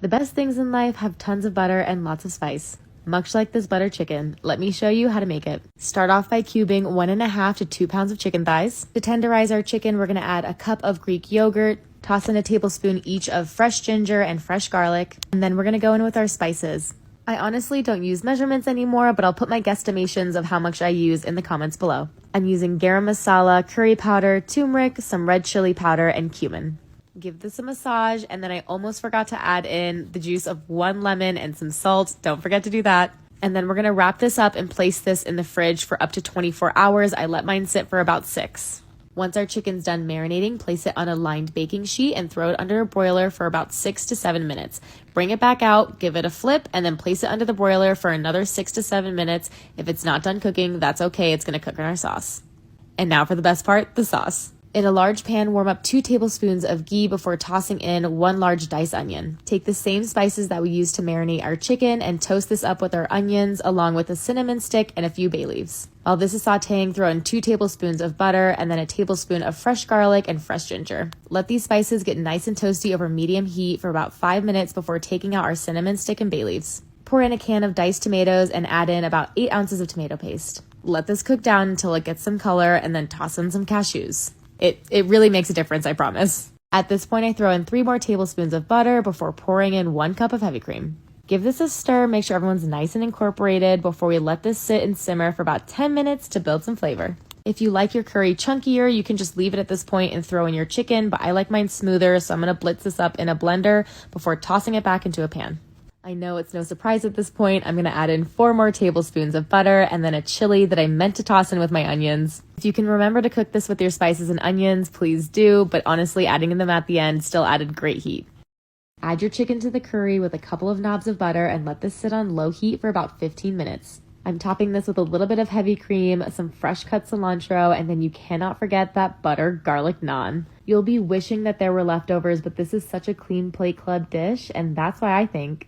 The best things in life have tons of butter and lots of spice. Much like this butter chicken, let me show you how to make it. Start off by cubing 1.5 to 2 pounds of chicken thighs. To tenderize our chicken, we're gonna add a cup of Greek yogurt, toss in a tablespoon each of fresh ginger and fresh garlic, and then we're gonna go in with our spices. I honestly don't use measurements anymore, but I'll put my guesstimations of how much I use in the comments below. I'm using garam masala, curry powder, turmeric, some red chili powder, and cumin. Give this a massage, and then I almost forgot to add in the juice of 1 lemon and some salt. Don't forget to do that. And then we're gonna wrap this up and place this in the fridge for up to 24 hours. I let mine sit for about 6. Once our chicken's done marinating, place it on a lined baking sheet and throw it under a broiler for about 6 to 7 minutes. Bring it back out, give it a flip, and then place it under the broiler for another 6 to 7 minutes. If it's not done cooking, that's okay. It's gonna cook in our sauce. And now for the best part, the sauce. In a large pan, warm up 2 tablespoons of ghee before tossing in 1 large diced onion. Take the same spices that we used to marinate our chicken and toast this up with our onions along with a cinnamon stick and a few bay leaves. While this is sauteing, throw in 2 tablespoons of butter and then a tablespoon of fresh garlic and fresh ginger. Let these spices get nice and toasty over medium heat for about 5 minutes before taking out our cinnamon stick and bay leaves. Pour in a can of diced tomatoes and add in about 8 ounces of tomato paste. Let this cook down until it gets some color and then toss in some cashews. It really makes a difference, I promise. At this point, I throw in 3 more tablespoons of butter before pouring in 1 cup of heavy cream. Give this a stir, make sure everyone's nice and incorporated before we let this sit and simmer for about 10 minutes to build some flavor. If you like your curry chunkier, you can just leave it at this point and throw in your chicken, but I like mine smoother, so I'm gonna blitz this up in a blender before tossing it back into a pan. I know it's no surprise at this point. I'm going to add in 4 more tablespoons of butter and then a chili that I meant to toss in with my onions. If you can remember to cook this with your spices and onions, please do, but honestly, adding them at the end still added great heat. Add your chicken to the curry with a couple of knobs of butter and let this sit on low heat for about 15 minutes. I'm topping this with a little bit of heavy cream, some fresh cut cilantro, and then you cannot forget that butter garlic naan. You'll be wishing that there were leftovers, but this is such a clean plate club dish, and that's why I think